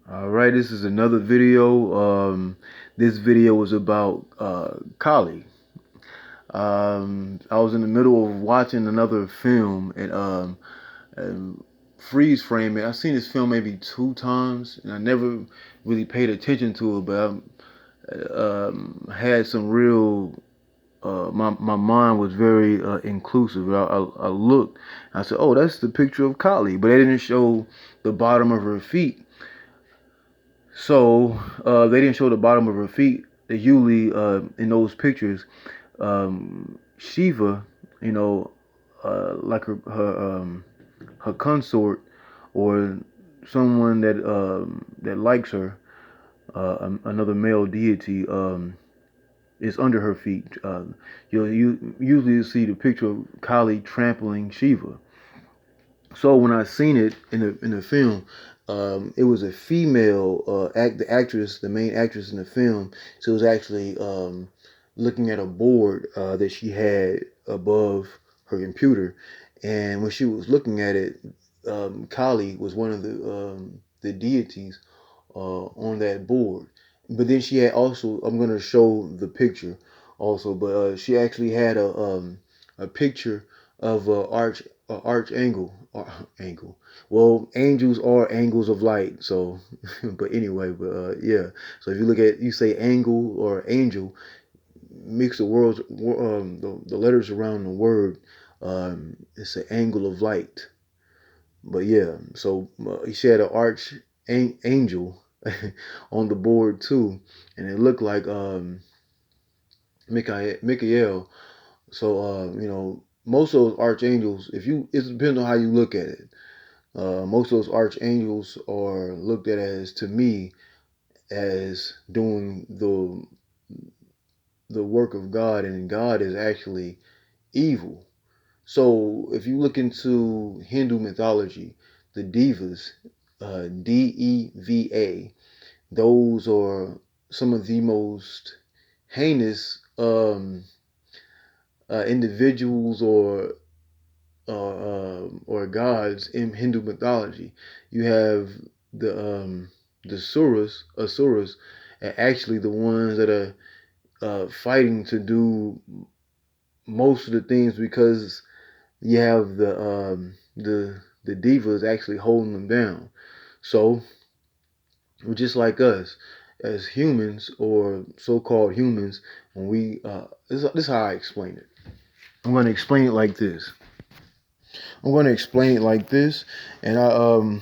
All right, this is another video. This video was about Kali. I was in the middle of watching another film and freeze frame it. I've seen this film maybe 2 times, and I never really paid attention to it, but I had some real. My mind was very inclusive. I looked. I said, "Oh, that's the picture of Kali," but they didn't show the bottom of her feet. So they didn't show the bottom of her feet. They usually in those pictures, Shiva, you know, like her consort or someone that likes her, another male deity, is under her feet. You usually see the picture of Kali trampling Shiva. So when I seen it in the film, it was a female the actress, the main actress in the film. So it was actually looking at a board that she had above her computer, and when she was looking at it, Kali was one of the deities on that board. But then she had also, I'm gonna show the picture also, but she actually had a picture of archangel angle. Well, angels are angles of light. So, but anyway, but yeah. So if you look at, you say angle or angel, mix the words, the letters around the word. It's an angle of light. But yeah, so she had an angel on the board too, and it looked like Michael. So most of those archangels, it depends on how you look at it. Most of those archangels are looked at as, to me, as doing the work of God, and God is actually evil. So if you look into Hindu mythology, the divas, DEVA, those are some of the most heinous individuals or gods in Hindu mythology. You have the asuras, are actually the ones that are fighting to do most of the things, because you have the divas actually holding them down. So just like us as humans, or so-called humans, when we this is how I explain it. I'm going to explain it like this. I'm going to explain it like this, and I'm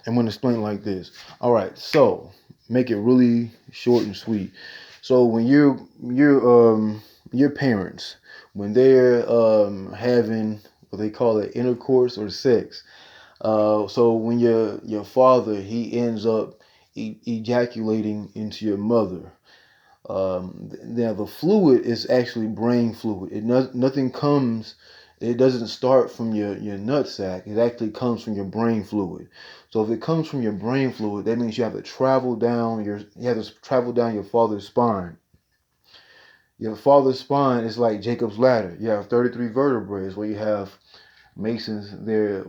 going to explain it like this. All right, so make it really short and sweet. So when your parents, when they're having what they call it, intercourse or sex, so when your father, he ends up ejaculating into your mother. Now the fluid is actually brain fluid. Nothing comes. It doesn't start from your nut sack. It actually comes from your brain fluid. So if it comes from your brain fluid, that means you have to travel down your father's spine. Your father's spine is like Jacob's ladder. You have 33 vertebrae, where you have Masons there.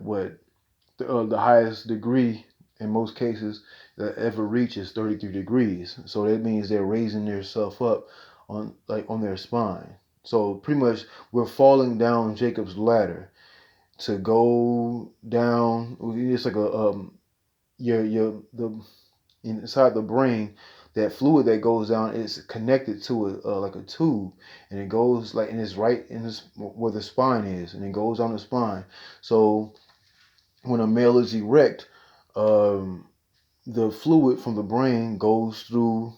The highest degree in most cases that ever reaches 33 degrees. So that means they're raising themselves up on their spine. So pretty much we're falling down Jacob's ladder to go down. It's like your the inside the brain, that fluid that goes down is connected to like a tube, and it goes like, and it's right in this where the spine is, and it goes on the spine. So when a male is erect, um, the fluid from the brain goes through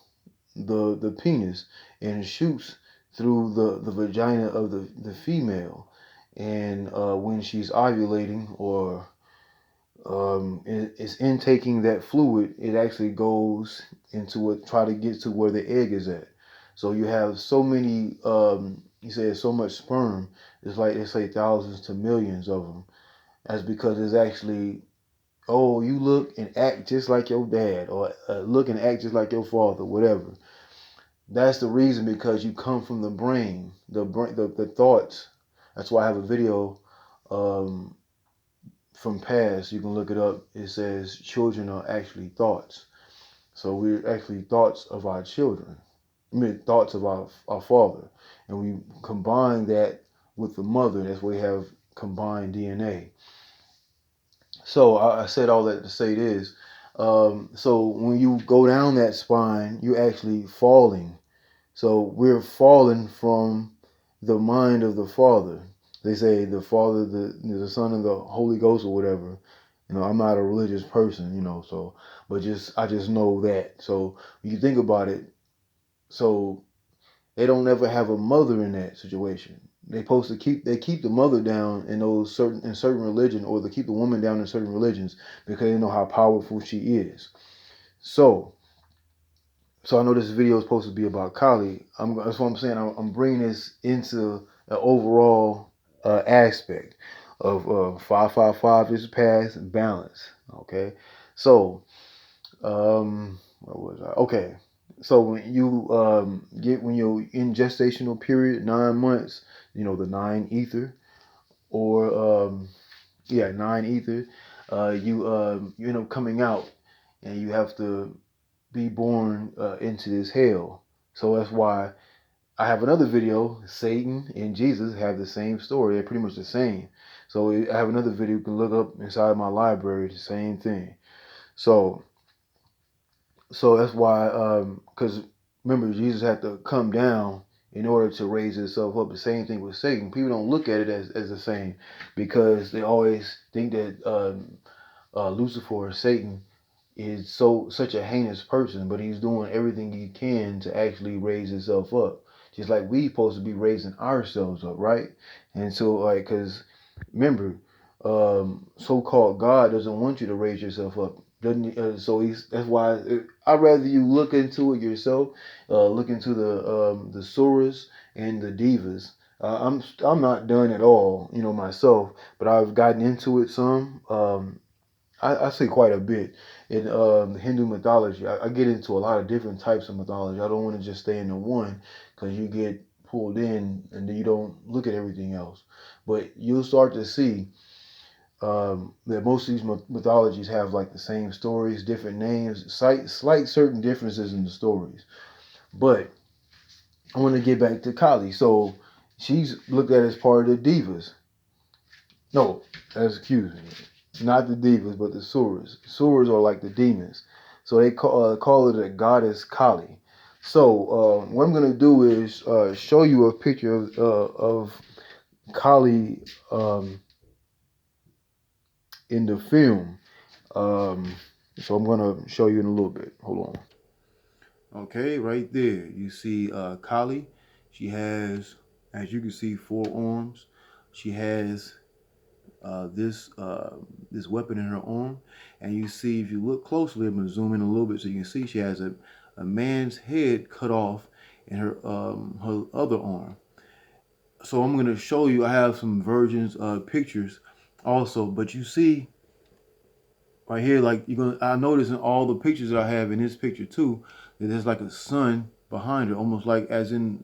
the penis and shoots through the vagina of the female. And when she's ovulating or is intaking that fluid, it actually goes into it, try to get to where the egg is at. So you have so many, you say so much sperm, it's like they say thousands to millions of them. That's because it's actually, oh, you look and act just like your dad, or look and act just like your father, whatever. That's the reason, because you come from the brain, the thoughts. That's why I have a video from past. You can look it up. It says children are actually thoughts. So we're actually thoughts of our children. I mean, thoughts of our father. And we combine that with the mother. That's why we have combined DNA. So I said all that to say this. So when you go down that spine, you're actually falling. So we're falling from the mind of the Father. They say the Father, the Son, and the Holy Ghost, or whatever. I'm not a religious person, so, but I just know that. So when you think about it, so they don't ever have a mother in that situation. They keep the mother down in certain religion, or they keep the woman down in certain religions because they know how powerful she is. So I know this video is supposed to be about Kali. That's what I'm saying. I'm bringing this into an overall aspect of 555 is past balance. Okay, so what was I? Okay, so when you when you're in gestational period, 9 months, the nine ether, or 9 ether, you end up coming out, and you have to be born into this hell. So that's why I have another video. Satan and Jesus have the same story. They're pretty much the same. So I have another video you can look up inside my library. The same thing. So that's why, because remember, Jesus had to come down in order to raise himself up. The same thing with Satan. People don't look at it as the same because they always think that Lucifer or Satan is such a heinous person, but he's doing everything he can to actually raise himself up. Just like we supposed to be raising ourselves up, right? And so, like, because remember, so-called God doesn't want you to raise yourself up. Doesn't so that's why I'd rather you look into it yourself. Look into the surahs and the divas. I'm not done at all, myself, but I've gotten into it some. I say quite a bit in Hindu mythology. I get into a lot of different types of mythology. I don't want to just stay in the one because you get pulled in and then you don't look at everything else. But you'll start to see that most of these mythologies have like the same stories, different names, slight certain differences in the stories. But I want to get back to Kali. So she's looked at as part of the divas. No, excuse me. Not the divas, but the Suras. Suras are like the demons. So they call it a goddess Kali. So what I'm going to do is show you a picture of Kali in the film. So I'm going to show you in a little bit. Hold on. Okay, right there. You see Kali. She has, as you can see, 4 arms. She has this weapon in her arm, and you see, if you look closely, I'm gonna zoom in a little bit so you can see she has a man's head cut off in her other arm. So I'm gonna show you. I have some versions pictures also, but you see right here, like I notice in all the pictures that I have in this picture too, that there's like a sun behind her, almost like as in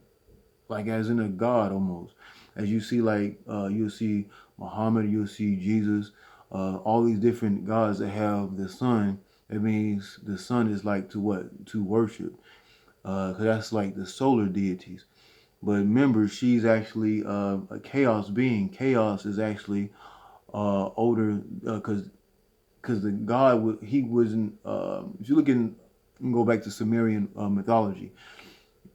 a god almost. As you see, like you'll see Muhammad, you'll see Jesus, all these different gods that have the sun. It means the sun is like to worship, because that's like the solar deities. But remember, she's actually a chaos being. Chaos is actually older, because the god he wasn't. If you look in, go back to Sumerian mythology.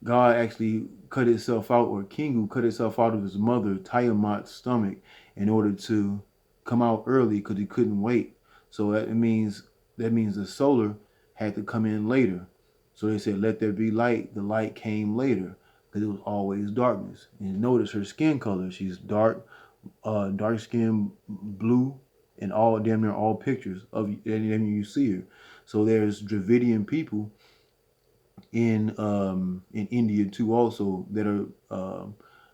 God actually cut itself out, or Kingu cut itself out of his mother Tiamat's stomach in order to come out early because he couldn't wait. So that means the solar had to come in later. So they said, "Let there be light." The light came later because it was always darkness. And notice her skin color; she's dark skin, blue, in all damn near all pictures of and you see her. So there's Dravidian people in India too, also that are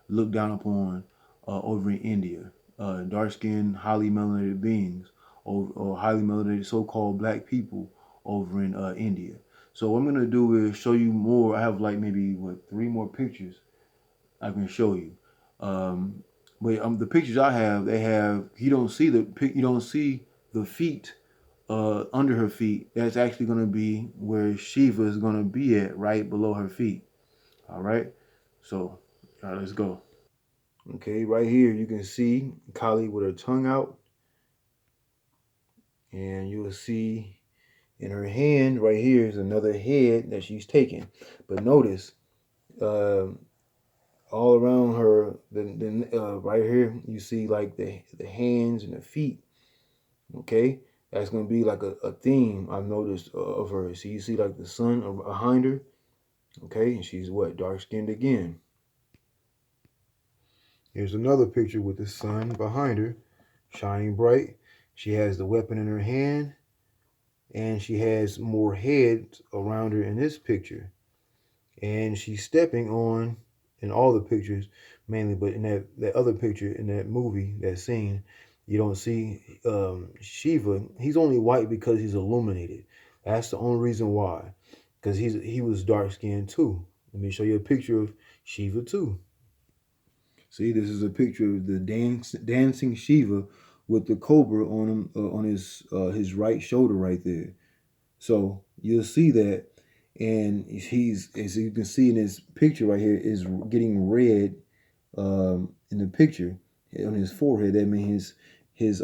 looked down upon over in India. Dark skinned, highly melanated beings, or highly melanated so-called black people over in India. So what I'm gonna do is show you more. I have like maybe 3 more pictures I can show you. But the pictures I have, you don't see the feet under her feet, that's actually going to be where Shiva is going to be at, right below her feet. All right. So, all right, let's go. Okay, right here you can see Kali with her tongue out, and you will see in her hand right here is another head that she's taking. But notice, all around her, right here you see like the hands and the feet. Okay, that's gonna be like a theme I've noticed of her. So you see like the sun behind her. Okay, and she's what, dark skinned again. Here's another picture with the sun behind her, shining bright. She has the weapon in her hand, and she has more heads around her in this picture. And she's stepping on, in all the pictures mainly, but in that other picture, in that movie, that scene, you don't see Shiva. He's only white because he's illuminated. That's the only reason why, because he was dark skinned too. Let me show you a picture of Shiva too. See, this is a picture of the dancing Shiva with the cobra on him, on his right shoulder right there. So you'll see that, and he's, as you can see in this picture right here, is getting red in the picture on his forehead. That means his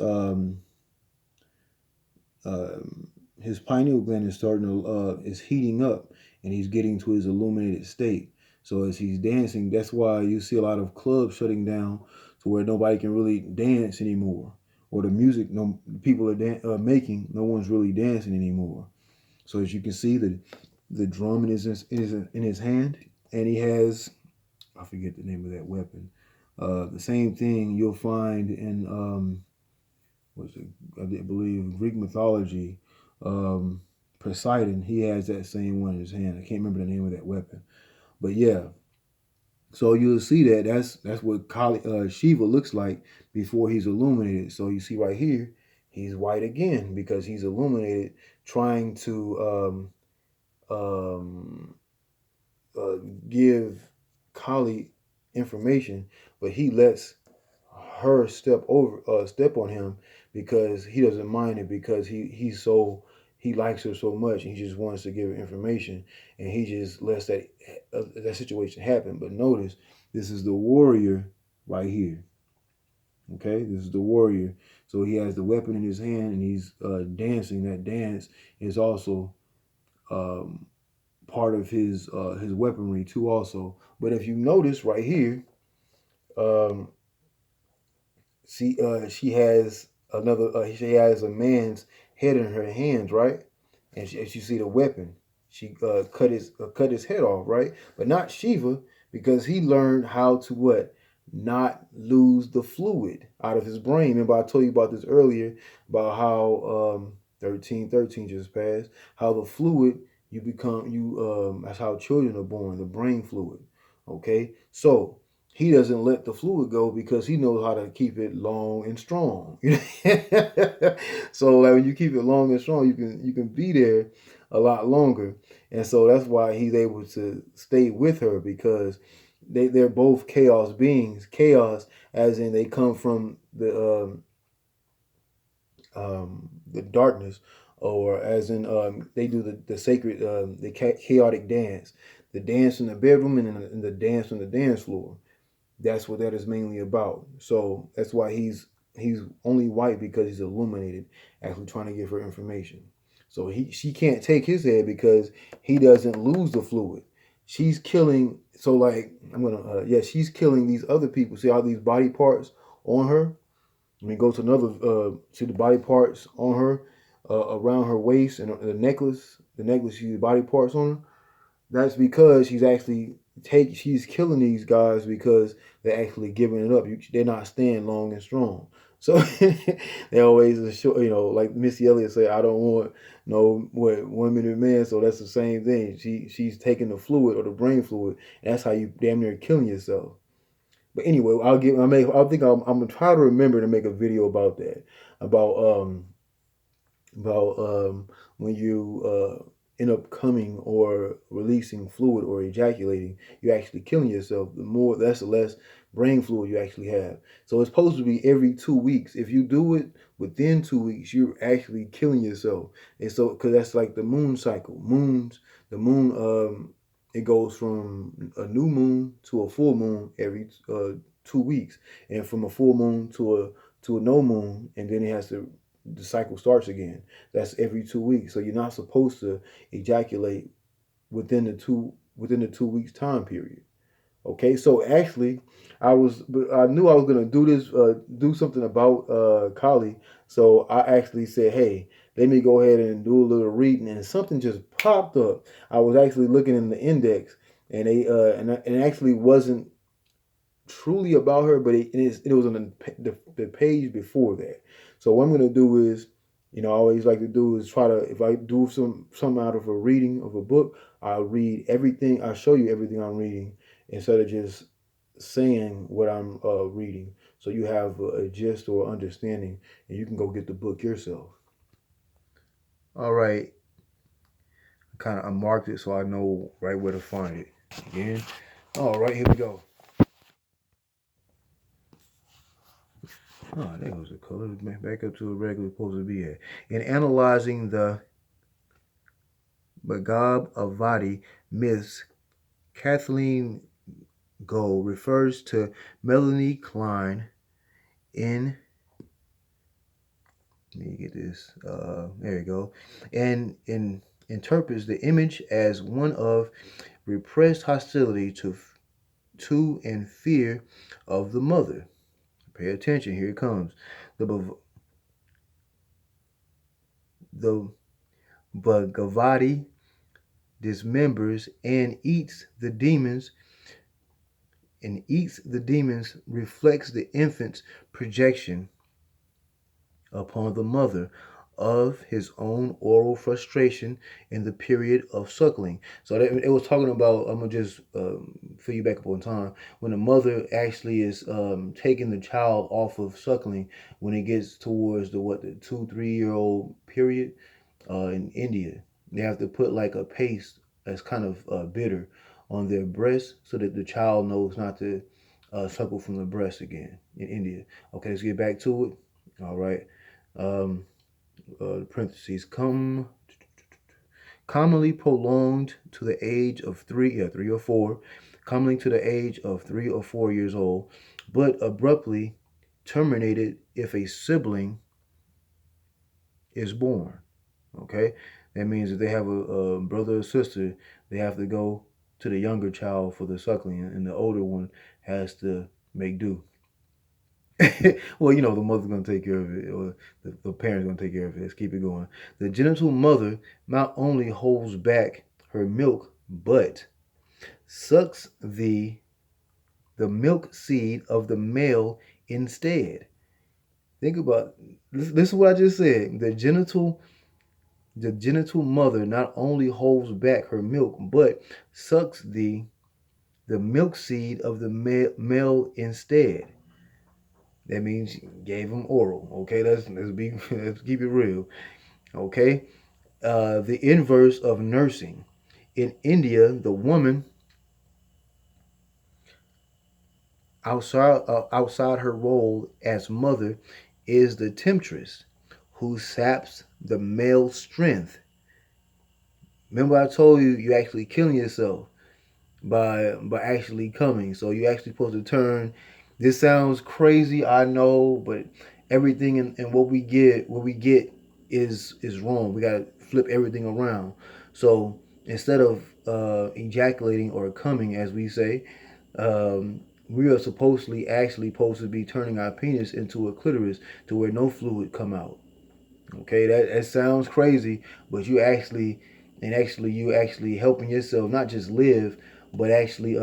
pineal gland is starting to is heating up, and he's getting to his illuminated state. So as he's dancing, that's why you see a lot of clubs shutting down to where nobody can really dance anymore, or the music people are making, no one's really dancing anymore. So as you can see, the drum in his hand, and he has, I forget the name of that weapon. The same thing you'll find in what's it? I believe Greek mythology. Poseidon, he has that same one in his hand. I can't remember the name of that weapon, but yeah. So you'll see that that's what Kali, Shiva looks like before he's illuminated. So you see right here, he's white again because he's illuminated, trying to um, uh, give Kali information, but he lets her step on him because he doesn't mind it, because he likes her so much, and he just wants to give her information, and he just lets that situation happen. But notice, this is the warrior right here. Okay, this is the warrior. So he has the weapon in his hand, and he's dancing. That dance is also um, part of his weaponry too, also. But if you notice right here, um, she has she has a man's head in her hands, right? And as you see the weapon, she cut his head off, right? But not Shiva, because he learned how to what, not lose the fluid out of his brain. Remember I told you about this earlier, about how 1313 just passed, how the fluid you become, that's how children are born, the brain fluid. Okay, so he doesn't let the fluid go because he knows how to keep it long and strong. So like when you keep it long and strong, you can be there a lot longer. And so that's why he's able to stay with her, because they're both chaos beings. Chaos as in they come from the darkness, or as in they do the sacred the chaotic dance, the dance in the bedroom, and the dance on the dance floor. That's what that is mainly about. So that's why he's only white, because he's illuminated, actually trying to give her information. So she can't take his head because he doesn't lose the fluid. She's killing. So like I'm gonna she's killing these other people. See all these body parts on her. Let me go to another. See the body parts on her, around her waist, and the necklace. The necklace. See the body parts on her. That's because she's killing these guys because they're actually giving it up. They're not staying long and strong. So they always show, like Missy Elliott say, I don't want no 1 minute man. So that's the same thing. She's taking the fluid, or the brain fluid. And that's how you damn near killing yourself. But anyway, I'm gonna try to remember to make a video about that, about when you end up coming or releasing fluid or ejaculating, you're actually killing yourself. That's the less brain fluid you actually have. So it's supposed to be every 2 weeks. If you do it within 2 weeks, you're actually killing yourself. And so, because that's like the moon cycle. The moon, it goes from a new moon to a full moon every 2 weeks, and from a full moon to a no moon, and then the cycle starts again. That's every 2 weeks. So you're not supposed to ejaculate within the 2 weeks time period. Okay, so actually, I knew I was gonna do something about Kali. So I actually said, hey, let me go ahead and do a little reading, and something just popped up. I was actually looking in the index, and and it actually wasn't truly about her, but it was on the page before that. So what I'm gonna do is, I always like to do is try to, if I do something out of a reading of a book, I'll read everything. I'll show you everything I'm reading instead of just saying what I'm reading. So you have a gist or understanding, and you can go get the book yourself. All right, I marked it so I know right where to find it. Again, all right, here we go. Oh, there goes the color. Back up to a regular supposed to be at. In analyzing the Bhagavad myths, Kathleen Gold refers to Melanie Klein in. Let me get this. There you go. And interprets the image as one of repressed hostility to and fear of the mother. Pay attention. Here it comes. The Bhagavati dismembers and eats the demons, reflects the infant's projection upon the mother of his own oral frustration in the period of suckling. So it was talking about, I'm going to just fill you back up on time, when the mother actually is taking the child off of suckling when it gets towards the 2-3 year old period in India. They have to put like a paste that's kind of bitter on their breast so that the child knows not to suckle from the breast again in India. Okay, let's get back to it. All right. Parentheses, commonly prolonged to the age of 3 or 4, commonly to the age of 3 or 4 years old, but abruptly terminated if a sibling is born. Okay, that means if they have a brother or sister, they have to go to the younger child for the suckling, and the older one has to make do. Well, the mother's going to take care of it, or the parent's going to take care of it. Let's keep it going. The genital mother not only holds back her milk, but sucks the milk seed of the male instead. Think about this. This is what I just said. The genital mother not only holds back her milk, but sucks the milk seed of the male instead. That means you gave him oral. Okay, let's keep it real. Okay, the inverse of nursing. In India, the woman outside her role as mother is the temptress, who saps the male strength. Remember, I told you actually killing yourself by actually coming. So you actually supposed to turn. This sounds crazy, I know, but everything in what we get is wrong. We gotta flip everything around. So instead of ejaculating or coming, as we say, we are actually supposed to be turning our penis into a clitoris to where no fluid come out. Okay, that sounds crazy, but you actually helping yourself not just live, but actually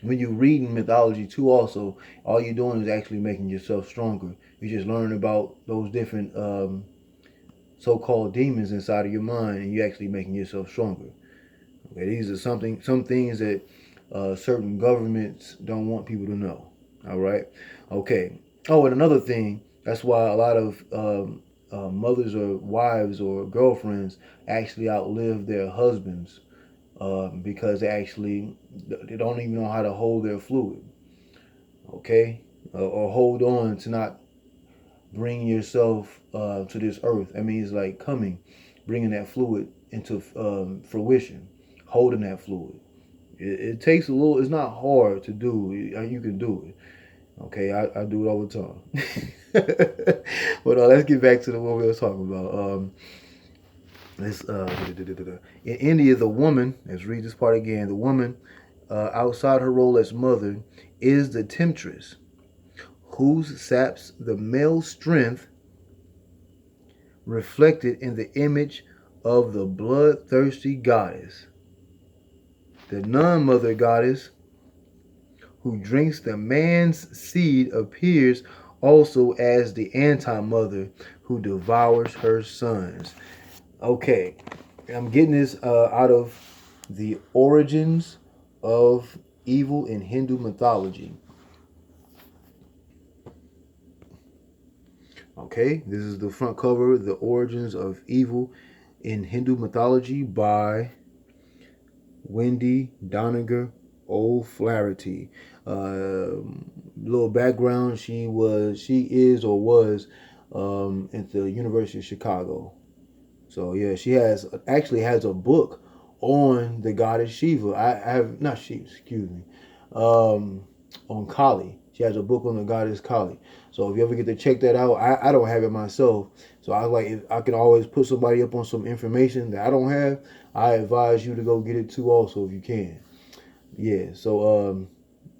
when you reading mythology too, also all you're doing is actually making yourself stronger. You just learn about those different so-called demons inside of your mind, and you actually making yourself stronger. Okay, these are some things that certain governments don't want people to know. All right. Okay. Oh, and another thing. That's why a lot of mothers or wives or girlfriends actually outlive their husbands because they don't even know how to hold their fluid. Okay, or hold on to not bring yourself to this earth. That means like coming, bringing that fluid into fruition, holding that fluid. It takes a little. It's not hard to do. You can do it. Okay, I do it all the time. But let's get back to what we were talking about. Let's in India, the woman. Let's read this part again. The woman, outside her role as mother, is the temptress, whose saps the male strength reflected in the image of the bloodthirsty goddess. The non-mother goddess who drinks the man's seed appears also as the anti-mother who devours her sons. Okay, I'm getting this out of the origins of evil in Hindu mythology. Okay, this is the front cover, The Origins of Evil in Hindu Mythology by Wendy Doniger O'Flaherty. Little background: she is or was at the University of Chicago. So yeah, she actually has a book on the goddess Shiva. I have not Shiva, excuse me, on Kali. She has a book on the goddess Kali. So if you ever get to check that out, I don't have it myself. So I like if I can always put somebody up on some information that I don't have. I advise you to go get it too also if you can. Yeah. So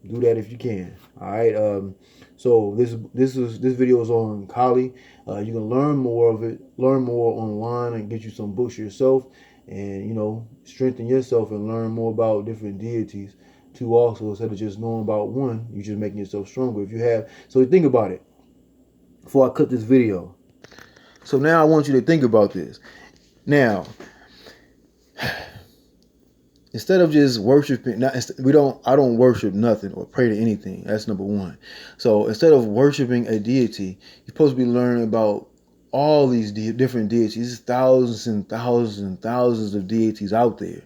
do that if you can. All right. So this video is on Kali. You can learn more online and get you some books yourself, and strengthen yourself and learn more about different deities too. Also, instead of just knowing about one, you're just making yourself stronger. If you have, so think about it. Before I cut this video, so now I want you to think about this. Now, instead of just worshiping, I don't worship nothing or pray to anything. That's number one. So instead of worshiping a deity, you're supposed to be learning about all these different deities. There's thousands and thousands and thousands of deities out there.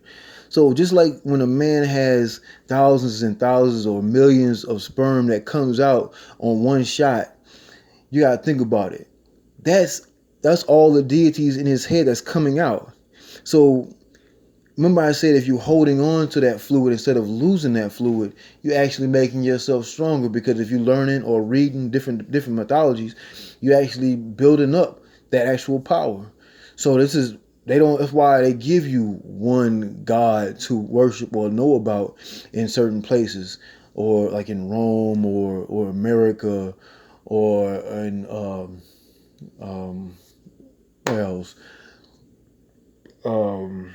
So just like when a man has thousands and thousands or millions of sperm that comes out on one shot, you gotta think about it. That's all the deities in his head that's coming out. So remember I said if you're holding on to that fluid instead of losing that fluid, you're actually making yourself stronger, because if you're learning or reading different mythologies, you're actually building up that actual power. So that's why they give you one God to worship or know about in certain places, or like in Rome or America, or in where else? Drawing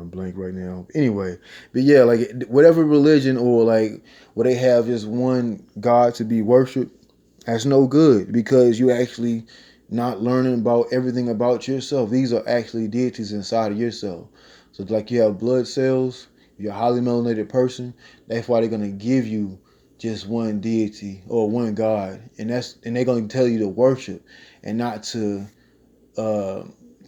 a blank right now. Anyway, but yeah, like whatever religion or like where they have just one God to be worshipped, that's no good, because you actually not learning about everything about yourself. These are actually deities inside of yourself. So like you have blood cells, you're a highly melanated person. That's why they're gonna give you just one deity or one God, and they're gonna tell you to worship and not to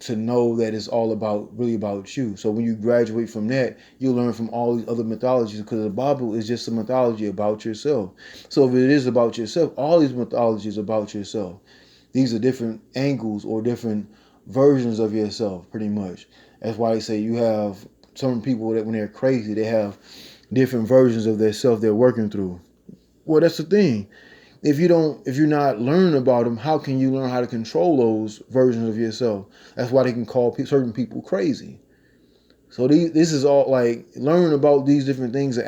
know that it's all really about you. So when you graduate from that, you learn from all these other mythologies, because the Bible is just a mythology about yourself. So if it is about yourself, all these mythologies about yourself. These are different angles or different versions of yourself, pretty much. That's why they say you have some people that when they're crazy, they have different versions of their self they're working through. Well, that's the thing. If you're not learning about them, how can you learn how to control those versions of yourself? That's why they can call certain people crazy. So this is all like learning about these different things.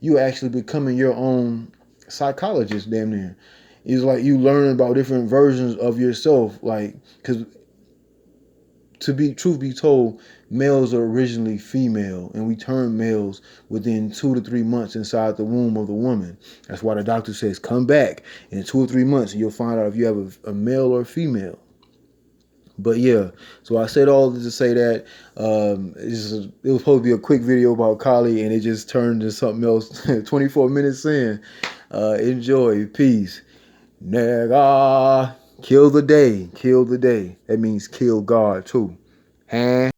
You actually becoming your own psychologist, damn near. It's like you learn about different versions of yourself, like, because truth be told, males are originally female, and we turn males within 2 to 3 months inside the womb of the woman. That's why the doctor says come back in 2 or 3 months and you'll find out if you have a male or a female. But yeah, so I said all this to say that it was supposed to be a quick video about Kali, and it just turned into something else. 24 minutes in. Enjoy. Peace. Nigga. Kill the day. Kill the day. That means kill God too. Huh?